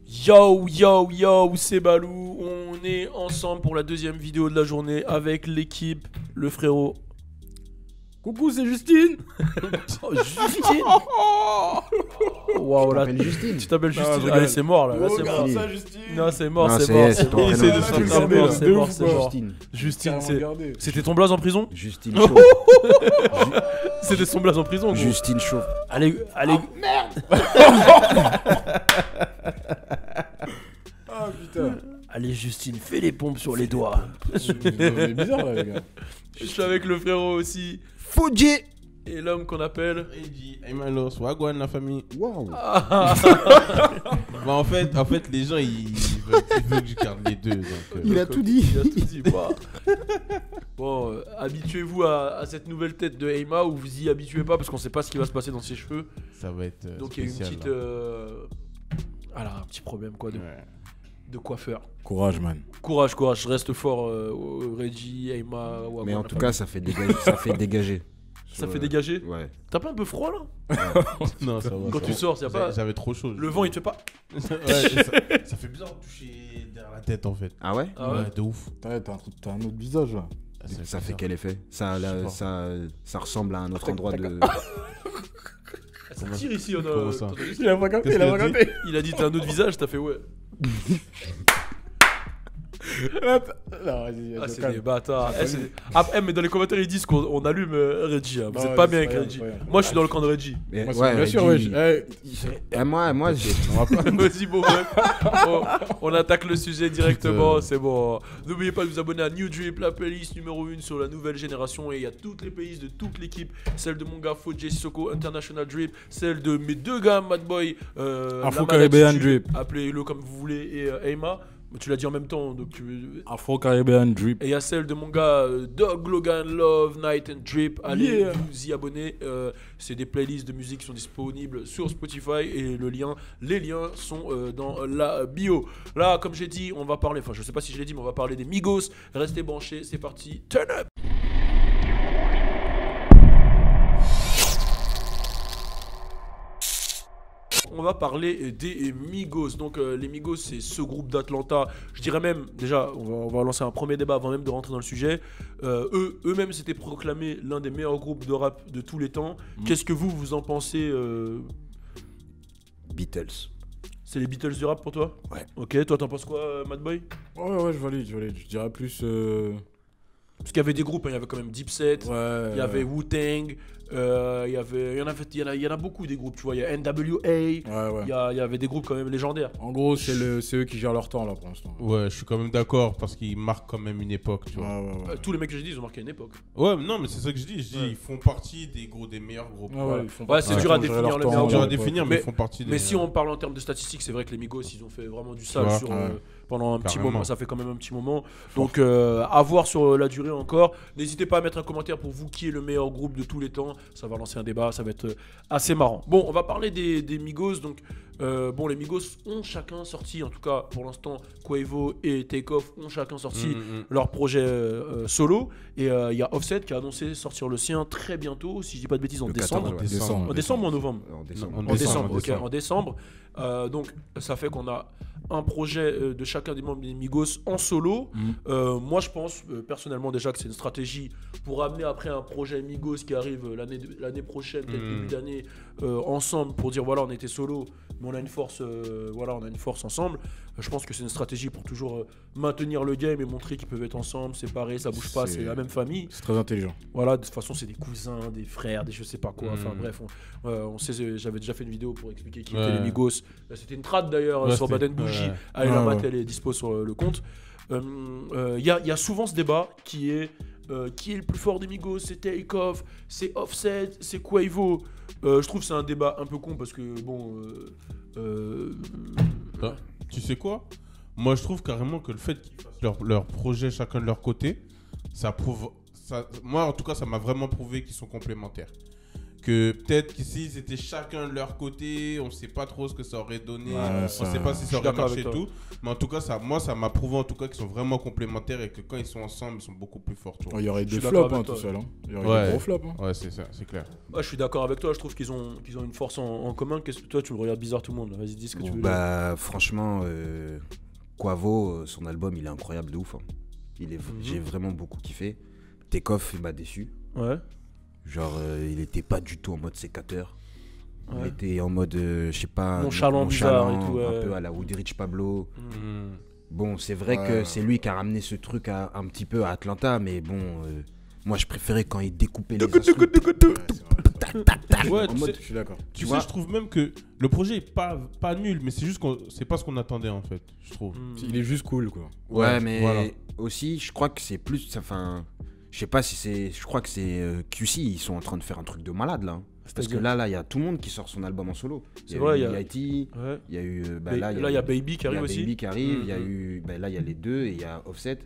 Yo yo yo, c'est Balou, on est ensemble pour la deuxième vidéo de la journée avec l'équipe, le frérot. Coucou, c'est Justine. Oh, Justine. Waouh, là, Justine. tu t'appelles Non, Justine. je Allez, c'est mort là, c'est mort. ça, Justine. Non, c'est mort, Non, c'est c'est mort, elle, c'est c'est ton mort. prénom. C'est Ah, mort, tu le c'est connais, mort, là. c'est De mort, ouf, c'est quoi. mort. Justine. Justine, Regardez. c'était ton blaze en prison? Justine Chaud. C'était son blaze en prison, gros. Justine Chaud. Allez, allez. Ah putain. Allez, Justine, fais les pompes sur les doigts. C'est bizarre là, les gars. Je suis avec le frérot aussi. Fuji. Et l'homme qu'on appelle. Eddie, Aymalos, Wagwan, la famille. Waouh. Ah. Bah, en fait, les gens ils veulent que je garde les deux. Donc, Il a tout dit. Il a tout dit. Bon, habituez-vous à cette nouvelle tête de Ayma ou vous y habituez pas parce qu'on sait pas ce qui va se passer dans ses cheveux. ça va être. Donc il y a une spécial, petite. là. Voilà, un petit problème quoi de coiffeur. Courage, man. Courage, courage, reste fort, Reggie, Ayma, Wagwan. Mais en la tout famille. cas, ça fait dégager. Ça fait dégager. Ça fait dégager. Ouais. T'as pas un peu froid là Non, ça va. Quand tu sors, y a pas. J'avais trop chaud. Le vent il te fait pas. Ouais, ça fait bizarre de toucher derrière la tête en fait. Ah ouais. Ah ouais. De ouf. T'as un autre visage là. Ah, Ça fait bizarre. quel effet ça, là, Je sais ça ressemble à un autre endroit de. Ça tire ici, on a. Comment ça t'as entendu Il a pas capté, Qu'est-ce qu'il a dit Il a dit t'as un autre visage, t'as fait ouais. Non, vas-y, Ah, c'est calme. des bâtards. C'est C'est des- Ah, mais dans les commentaires, ils disent qu'on allume Reggie. Hein. Vous êtes Ouais, pas c'est bien avec pas grave, Reggie. c'est pas grave. Moi, je suis dans le camp de Reggie. Mais Moi, ouais, bien sûr, Reggie. ouais. Moi, j'ai. Vas-y, bon, bref. On attaque le sujet directement. C'est bon. N'oubliez pas de vous abonner à New Drip, la playlist numéro 1 sur la nouvelle génération. Et il y a toutes les playlists de toute l'équipe. Celle de mon gars Fodje Sissoko, International Drip. Celle de mes deux gars, Madboy. Afro-Caribbean Drip. Appelez-le comme vous voulez. Et Ayma. Tu l'as dit en même temps. Donc Afro-Caribbean Drip. Et il y a celle de mon gars Doug Logan Love Night and Drip. Allez Yeah. vous y abonner. C'est des playlists de musique qui sont disponibles sur Spotify et les liens sont dans la bio. Là, comme j'ai dit, on va parler. Enfin, je sais pas si je l'ai dit, mais on va parler des Migos. Restez branchés, c'est parti. Turn up. On va parler des Migos. Donc les Migos, c'est ce groupe d'Atlanta. Je dirais même, déjà, on va lancer un premier débat avant même de rentrer dans le sujet. Eux-mêmes s'étaient proclamés l'un des meilleurs groupes de rap de tous les temps. Qu'est-ce que vous en pensez Beatles. C'est les Beatles du rap pour toi? Ouais. Ok, toi t'en penses quoi, Madboy? Ouais, je valide. Je dirais plus. Parce qu'il y avait des groupes, hein. Il y avait quand même Dipset, Ouais. il y avait Wu-Tang, il y en a beaucoup des groupes, tu vois. Il y a NWA, Ouais. il y avait des groupes quand même légendaires. En gros, c'est eux qui gèrent leur temps là pour l'instant. Ouais, je suis quand même d'accord parce qu'ils marquent quand même une époque, tu vois. Ouais. Tous les mecs que j'ai dit, ils ont marqué une époque. Ouais, mais non, mais c'est ça que je dis. Je dis, Ouais. ils font partie des meilleurs groupes. Ils font Ouais, c'est partie. dur à Ils gèrent définir leur le temps, meilleur C'est dur à ouais. définir, mais ils font partie des. Mais si on parle en termes de statistiques, c'est vrai que les Migos, ils ont fait vraiment du sale Tu vois, sur, ouais. pendant un petit Carrément. moment. Ça fait quand même un petit moment. Donc, à voir sur la durée encore. N'hésitez pas à mettre un commentaire pour vous qui est le meilleur groupe de tous les temps. Ça va lancer un débat, ça va être assez marrant. Bon, on va parler des Migos. Donc, les Migos ont chacun sorti, en tout cas pour l'instant, Quavo et Takeoff ont chacun sorti leur projet solo. Et il y a Offset qui a annoncé sortir le sien très bientôt, si je dis pas de bêtises, en Le décembre. 14, ouais. En décembre ou en novembre? En décembre. En En décembre, décembre, ok, en décembre. Donc ça fait qu'on a un projet de chacun des membres des Migos en solo. Moi je pense personnellement déjà que c'est une stratégie pour amener après un projet Migos qui arrive l'année prochaine, peut-être début d'année, ensemble pour dire voilà on était solo mais on a une force, on a une force ensemble. Je pense que c'est une stratégie pour toujours maintenir le game et montrer qu'ils peuvent être ensemble, séparés, ça bouge pas, c'est la même famille. C'est très intelligent. Voilà, de toute façon, c'est des cousins, des frères, des je sais pas quoi. Enfin bref, on sait, j'avais déjà fait une vidéo pour expliquer qui étaient les Migos. C'était une trad d'ailleurs Ouais, sur c'était- Baden Bougie. ouais. Allez la Ouais, battre, ouais. elle est dispo sur le compte. Il y a souvent ce débat qui est le plus fort des Migos? C'est Takeoff, c'est Offset, c'est Quavo. Je trouve que c'est un débat un peu con parce que bon. Ah, tu sais quoi? Moi, je trouve carrément que le fait qu'ils fassent leur projet chacun de leur côté, ça prouve. Moi, en tout cas, ça m'a vraiment prouvé qu'ils sont complémentaires. que peut-être qu'ici c'était chacun de leur côté, on sait pas trop ce que ça aurait donné, on sait pas si ça aurait marché et tout. Mais en tout cas, ça m'a prouvé en tout cas qu'ils sont vraiment complémentaires et que quand ils sont ensemble, ils sont beaucoup plus forts. Il y aurait des flops tout seul. Il y aurait des gros flops. Ouais, c'est ça, c'est clair. Ouais, je suis d'accord avec toi, je trouve qu'ils ont une force en commun. Qu'est-ce que toi, tu me regardes bizarre tout le monde. Vas-y, dis ce que tu veux. Bah, franchement, Quavo, son album, il est incroyable de ouf. Hein. J'ai vraiment beaucoup kiffé. Takeoff, il m'a déçu. Ouais. Genre, il était pas du tout en mode sécateur. Ouais. Il était en mode, je sais pas, nonchalant, bizarre et tout. Un peu à la Woody Rich Pablo. Bon, c'est vrai que c'est lui qui a ramené ce truc un petit peu à Atlanta, mais bon, moi je préférais quand il découpait les instruments. Ouais, Je suis d'accord. Tu sais, je trouve même que le projet est pas nul, mais c'est juste que c'est pas ce qu'on attendait en fait, je trouve. Il est juste cool, quoi. Ouais, mais voilà. aussi, je crois que c'est plus, enfin, je sais pas si c'est, je crois que c'est QC, ils sont en train de faire un truc de malade là. Parce que là, il y a tout le monde qui sort son album en solo. C'est vrai, il y a IT, il y a eu. Là, il y a Baby qui arrive aussi. Baby qui arrive, il y a eu. Là, il y a les deux et il y a Offset.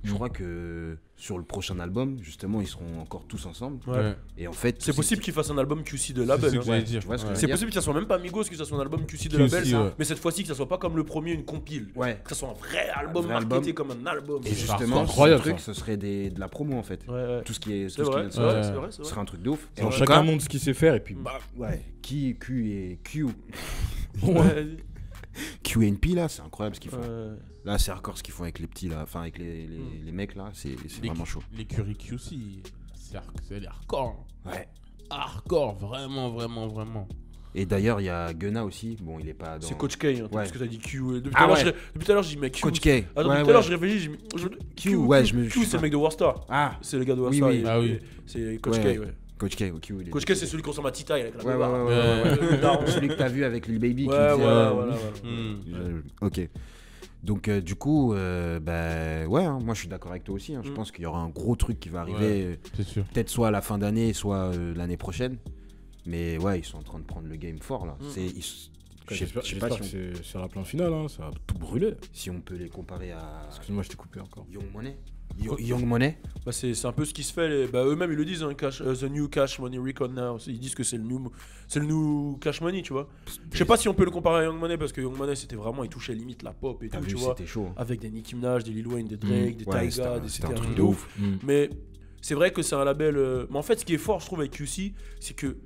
Je crois que sur le prochain album, justement, ils seront encore tous ensemble. Ouais. Et en fait. C'est possible qu'ils fassent un album QC de label. C'est ce que j'allais dire. Tu vois ce que je veux C'est dire possible que ça soit même pas Migos, que ça soit un album QC de QC, label, ouais. mais cette fois-ci que ça soit pas comme le premier une compile. Ouais. Que ça soit un vrai album vrai marketé album. comme un album. Et justement, incroyable, ce truc, ça. ce serait de la promo en fait. Ouais. Tout ce qui est. C'est vrai, c'est vrai, c'est vrai. Ce serait un truc de ouf. Et Genre, en tout chacun cas, montre ce qu'il sait faire et puis bah. Ouais. Q et Ouais. QNP là, c'est incroyable ce qu'ils font. Ouais. Là, c'est hardcore ce qu'ils font avec les petits là, enfin avec les mecs là, c'est vraiment chaud. L'écurie QC, c'est hardcore. Ouais. Hardcore, vraiment, vraiment, vraiment. Et d'ailleurs, il y a Gunna aussi. Bon, il est pas dans. C'est Coach K, hein, Ouais. parce que t'as dit Q. Depuis Ah tout à ouais. l'heure, depuis tout à l'heure, je dis mais Q. Coach K. Attends, depuis Ouais, tout à l'heure, ouais. je réfléchis, je dis Q, ouais, je me- Q, c'est le mec de Warstar. Ah, C'est le gars de Oui, Warstar. oui. Ah oui. C'est Coach Ouais. K, ouais. Coach K, Q. il est Coach K, c'est celui qui ressemble à Tita avec la Ouais, ouais, barbe. ouais, ouais, Daron. Celui que t'as vu avec Lil Baby. qui Ouais, disait, voilà. Ok. Donc, du coup, bah, ouais, hein, moi je suis d'accord avec toi aussi. Hein. Je pense qu'il y aura un gros truc qui va arriver, C'est sûr. peut-être soit à la fin d'année, soit l'année prochaine. Mais ouais, ils sont en train de prendre le game fort là. Je sais pas J'espère si que c'est sur la plan finale, hein, ça va tout brûler. si on peut les comparer à Excuse-moi, je t'ai coupé encore. Young Money. Young Money. Bah, c'est un peu ce qui se fait. Bah, eux-mêmes, ils le disent, hein, the new cash money record now. Ils disent que c'est le new cash money, tu vois. Je sais pas si on peut le comparer à Young Money parce que Young Money, c'était vraiment, il touchait limite la pop et T'as tout, vu, tu vois. c'était chaud. Avec des Nicki Minaj, des Lil Wayne, des Drake, des Ouais, Tyga, c'était un etc. truc de ouf. Mais c'est vrai que c'est un label. Mais en fait, ce qui est fort, je trouve, avec QC, c'est que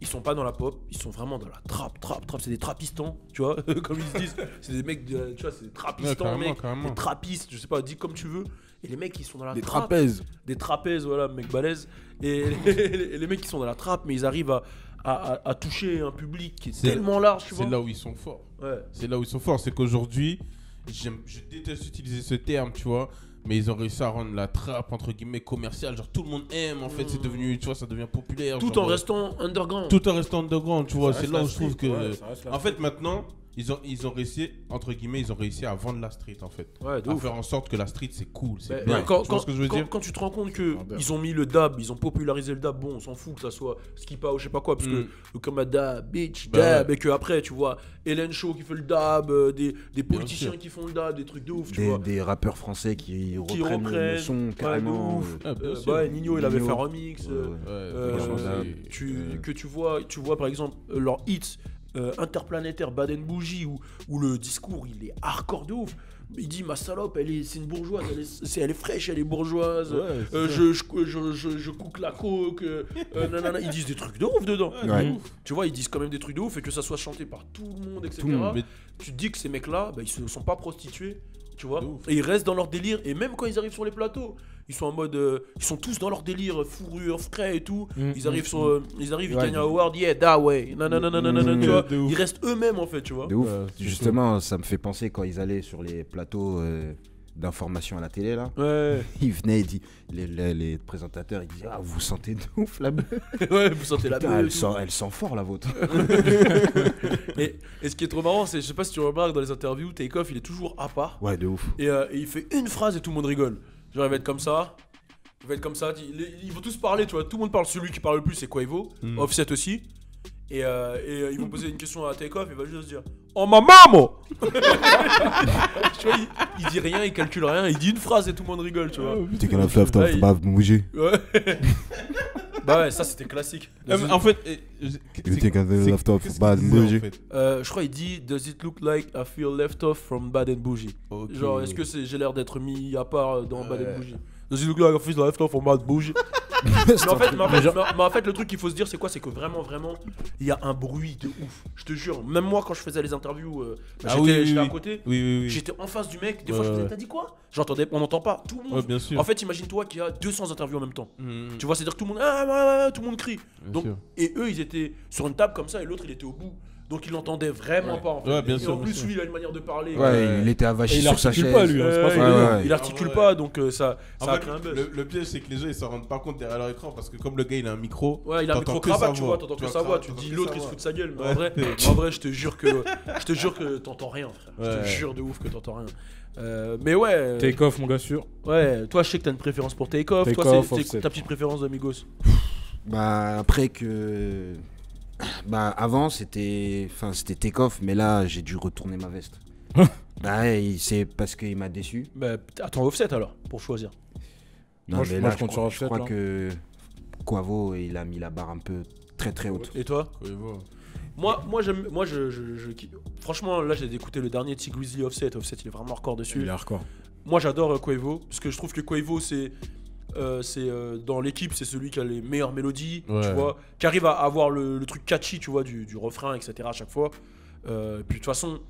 ils sont pas dans la pop, ils sont vraiment dans la trap. C'est des trapistans, tu vois, comme ils se disent. C'est des mecs, tu vois, c'est des trapistans, Ouais, mec. carrément. Des trappistes, je sais pas, dis comme tu veux. Et les mecs, ils sont dans la Des trap. trapèzes. Des trapèzes, voilà, mec balèze. Et les mecs qui sont dans la trappe, mais ils arrivent à toucher un public qui est tellement large, tu vois. C'est là où ils sont forts. Ouais. C'est là où ils sont forts. C'est qu'aujourd'hui, je déteste utiliser ce terme, tu vois. Mais ils ont réussi à rendre la trappe, entre guillemets, commerciale. Genre, tout le monde aime, en fait. C'est devenu, tu vois, ça devient populaire. Tout genre, en restant underground. Tout en restant underground, tu vois. Ça C'est reste là la où je trouve street, que. ouais, ça reste la En fait, maintenant, ils ont réussi, entre guillemets, ils ont réussi à vendre la street, en fait. Ouais, de À ouf. faire en sorte que la street, c'est cool. C'est Mais bien. quand, Tu vois ce que je veux dire? quand tu te rends compte beurre. qu'ils ont mis le dab, ils ont popularisé le dab, bon, on s'en fout que ça soit Skipa ou je sais pas quoi, parce que comme un dab, bitch, dab, ouais. et que après, tu vois, Hélène Shaw qui fait le dab, des politiciens sûr. qui font le dab, des trucs de ouf, tu vois. Des rappeurs français qui reprennent le son ouais, de carrément. ouf. Ah, bien sûr. Ouais, Nino, il avait Nino. fait un remix. Ouais, Que tu vois par exemple leur hit interplanétaire Baden Bougie où le discours il est hardcore de ouf. Il dit ma salope c'est une bourgeoise, elle est fraîche, elle est bourgeoise. Ouais, c'est je cook la coke. Nanana. Ils disent des trucs de ouf dedans. Ouais. Tu vois, ils disent quand même des trucs de ouf et que ça soit chanté par tout le monde, etc. Tout le monde. Mais- Tu te dis que ces mecs-là, ils ne sont pas prostitués. Tu vois, De ouf. et ils restent dans leur délire, et même quand ils arrivent sur les plateaux, ils sont en mode. Ils sont tous dans leur délire, fourrure, frais et tout. Ils arrivent, ils gagnent un award, yeah, that way. Non, tu vois. de ouf. Ils restent eux-mêmes en fait, tu vois. De ouf. Ouais, c'est Justement, ça me fait penser quand ils allaient sur les plateaux d'information à la télé là. Ouais, Ils venaient, les présentateurs, ils disaient ah vous sentez de ouf la beuh. ouais, vous sentez la Putain, beuh. elle sent fort la vôtre. Et ce qui est trop marrant, c'est, je sais pas si tu remarques dans les interviews, Takeoff, il est toujours à part. Ouais de ouf. Et il fait une phrase et tout le monde rigole. Genre, il va être comme ça. Il va être comme ça. Ils vont tous parler, tu vois. Tout le monde parle. Celui qui parle le plus, c'est Quavo. Offset aussi. Et ils vont poser une question à Takeoff. Il va juste dire oh ma maman. Tu vois, il dit rien, il calcule rien. Il dit une phrase et tout le monde rigole, tu vois. T'es qu'un fleuve, Ouais, faut pas bouger. Ouais. Bah ouais, ça c'était classique. En fait, You think I feel left off bad and bougie? Je crois il dit Does it look like I feel left off from bad and bougie? Okay. Genre, est-ce que j'ai l'air d'être mis à part dans bad and bougie? Does it look like I feel left off from bad and bougie? mais en fait, le truc qu'il faut se dire, c'est quoi? C'est que vraiment, il y a un bruit de ouf. Je te jure, même moi quand je faisais les interviews, j'étais à côté, j'étais en face du mec. Des fois, je disais, t'as dit quoi? J'entendais, on n'entend pas. Tout le monde. Bien sûr. En fait, imagine-toi qu'il y a 200 interviews en même temps. Tu vois, c'est-à-dire que tout le monde, tout le monde crie. Donc, et eux, ils étaient sur une table comme ça, et l'autre, il était au bout. Donc il l'entendait vraiment pas en fait. Ouais, bien et sûr, en plus, lui, il a une manière de parler. Ouais, il était avachi sur sa chaise. Il articule pas, lui. Hein, c'est pas il articule pas, donc ça a créé un buzz. Le piège, c'est que les gens ils s'en rendent pas compte derrière leur écran parce que comme le gars il a un micro. Ouais, il a un micro cravate, tu vois, t'entends que sa voix. Tu dis l'autre il se fout de sa gueule. Mais en vrai, je te jure que t'entends rien, frère. Je te jure de ouf que t'entends rien. Mais ouais. Take off, mon gars sûr. Ouais, toi, je sais que t'as une préférence pour Take Off. Toi, c'est ta petite préférence d'Amigos. Bah, après que. Bah, avant, c'était Take Off, mais là, j'ai dû retourner ma veste. Bah, ouais, c'est parce qu'il m'a déçu. Bah, attends, Offset alors, pour choisir. Non, moi, mais je là, compte sur Offset. Je crois que Quavo, il a mis la barre un peu très haute. Et toi? Moi, franchement, là, j'ai écouté le dernier T-Grizzly Offset. Offset, il est vraiment hardcore dessus. Il est hardcore. Moi, j'adore Quavo, parce que je trouve que Quavo, c'est dans l'équipe, c'est celui qui a les meilleures mélodies, tu vois, qui arrive à avoir le truc catchy, tu vois, du refrain, etc. à chaque fois. Puis de toute façon,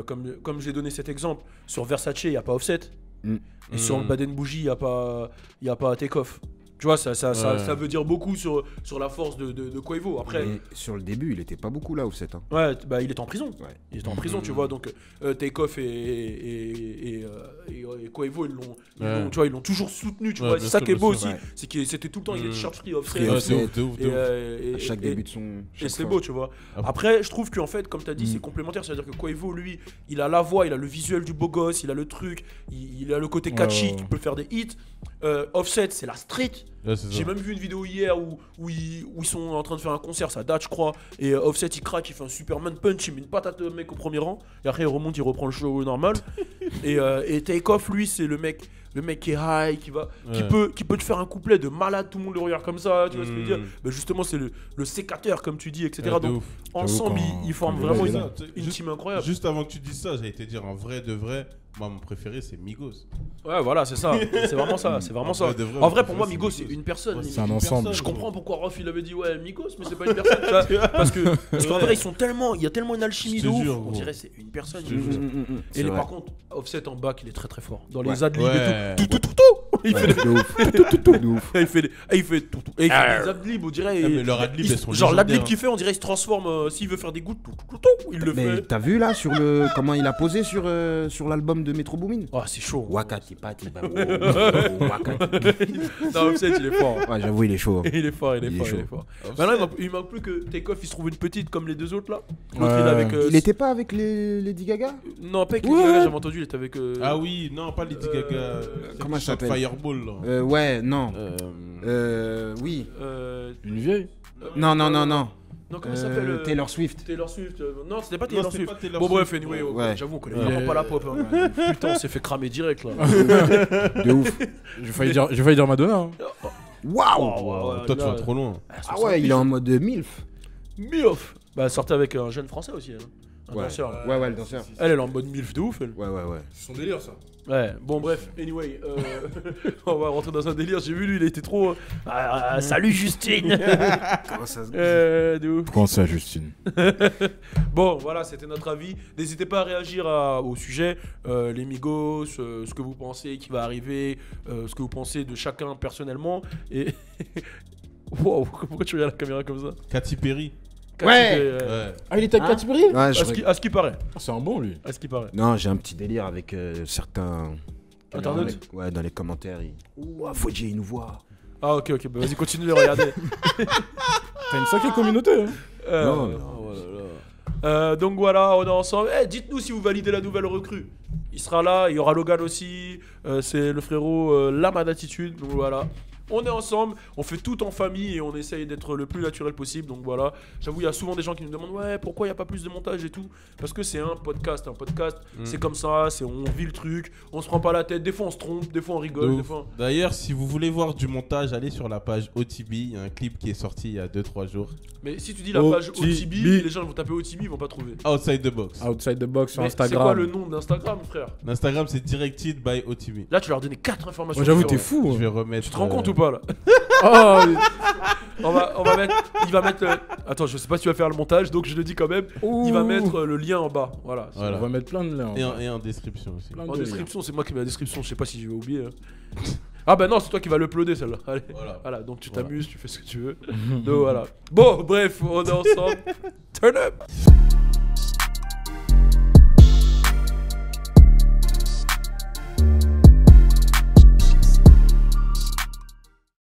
comme j'ai donné cet exemple, sur Versace, il n'y a pas Offset. Et sur le Bad and Bougie, il n'y a pas Take Off. Tu vois, ça veut dire beaucoup sur la force de Quavo. Après, mais sur le début, il était pas beaucoup là, Offset. Hein. Ouais, bah il est en prison. Ouais. Il est en prison, tu vois. Donc Take Off et Quavo, ils l'ont toujours soutenu, tu vois. C'est ça qui est beau aussi. C'est que c'était tout le temps, il était short free Offset. À chaque début de son. Et c'est beau, tu vois. Après, je trouve qu'en fait, comme tu as dit, c'est complémentaire. C'est-à-dire que Quavo, lui, il a la voix, il a le visuel du beau gosse, il a le truc, il a le côté catchy qui peut faire des hits. Offset, c'est la street. J'ai même vu une vidéo hier où ils sont en train de faire un concert, ça date je crois, et Offset il craque, il fait un Superman punch, il met une patate au mec au premier rang, et après il remonte, il reprend le show normal. et Take Off, lui, c'est le mec qui est high, qui peut te faire un couplet de malade, tout le monde le regarde comme ça, tu vois ce que je veux dire. Mais justement, c'est le sécateur, comme tu dis, etc. Donc ensemble, ils forment vraiment une team incroyable. Juste avant que tu dises ça, j'allais te dire en vrai de vrai, moi mon préféré c'est Migos. Ouais, voilà, c'est ça. C'est vraiment ça. C'est vraiment ça. En vrai, pour moi, Migos, c'est une personne. C'est un ensemble. Je comprends pourquoi Rof il avait dit ouais, Migos, mais c'est pas une personne. Tu vois, parce qu'en vrai, il y a tellement une alchimie de ouf. On dirait c'est une personne. Et par contre, Offset en bac, il est très très fort. Dans les adlibs et tout. Il fait de ouf. Il fait tout. Et il fait des adlibs, on dirait. Mais leurs adlibs, elles sont genre l'adlib qu'il fait, on dirait il se transforme. S'il veut faire des gouttes, il le fait. Mais t'as vu là sur comment il a posé sur l'album de Metro Boomin? Oh, c'est chaud. Wakati Pati. Non, Offset, il est fort. Ouais, j'avoue, il est chaud. Il est fort. Maintenant, il manque plus que Take Off, il se trouve une petite comme les deux autres là. L'autre, il était pas avec les Lady Gaga? Non, pas avec Lady Gaga, j'avais entendu, il était avec. Ah oui, non, pas Lady Gaga. Comment elle s'appelle? Fireball là. Ouais, non. Oui. Une vieille? Non. Non, comment ça s'appelle Taylor Swift. Non, c'était pas Taylor Swift. Bon, bref, anyway, ouais. j'avoue, on connaît vraiment pas la pop. Hein. Putain, on s'est fait cramer direct là. De ouf. J'ai failli dire Madonna. Hein. Waouh. Toi, tu vas trop loin. Ah ouais, il est en mode MILF. MILF. Bah, sortait avec un jeune français aussi. Un danseur. Ouais, le danseur. Elle est en mode MILF de ouf, elle. Ouais. C'est son délire, ça. Ouais, bon bref, anyway, on va rentrer dans un délire, j'ai vu lui, il était trop... salut Justine. Comment ça se de ouf. Comment ça, Justine? Bon, voilà, c'était notre avis. N'hésitez pas à réagir au sujet, les Migos, ce que vous pensez qui va arriver, ce que vous pensez de chacun personnellement. Et... wow, pourquoi tu regardes la caméra comme ça? Katy Perry. Ouais. Ah, il était avec Katy Perry? Ouais, À ce qui paraît. C'est un bon, lui. À ce qui paraît. Non, j'ai un petit délire avec certains... Internautes? Ouais, dans les commentaires. Ouah, Fodji, il nous voit. Ah ok, bah vas-y, continue de regarder. T'as une sacrée communauté, hein. Non. Donc voilà, on est ensemble. Dites-nous si vous validez la nouvelle recrue. Il sera là, il y aura Logan aussi. C'est le frérot Lama d'attitude. Donc voilà. on est ensemble, on fait tout en famille et on essaye d'être le plus naturel possible. Donc voilà, j'avoue, il y a souvent des gens qui nous demandent ouais, pourquoi il n'y a pas plus de montage et tout. Parce que c'est un podcast, c'est comme ça, on vit le truc, on se prend pas la tête. Des fois on se trompe, des fois on rigole. Des fois... D'ailleurs, si vous voulez voir du montage, allez sur la page OTB. Il y a un clip qui est sorti il y a 2-3 jours. Mais si tu dis la page OTB, les gens vont taper OTB, ils vont pas trouver. Outside the box. Outside the box sur Mais Instagram. c'est quoi le nom d'Instagram, frère? L'Instagram, c'est Directed by OTB. Là, tu leur donnes 4 informations. Moi, j'avoue, t'es fou. Je vais remettre. Tu te rends compte ou pas là? Oh, on va mettre. Il va mettre. Attends, je sais pas si tu vas faire le montage, donc je le dis quand même. Il va mettre le lien en bas. Voilà. on va mettre plein de liens. Et en description aussi. En description, c'est moi qui mets la description. Je sais pas si je vais oublier. Ah bah non, c'est toi qui vas l'uploader celle-là. Allez. Voilà, donc tu t'amuses, tu fais ce que tu veux. Donc voilà. Bon, bref, on est ensemble. Turn up.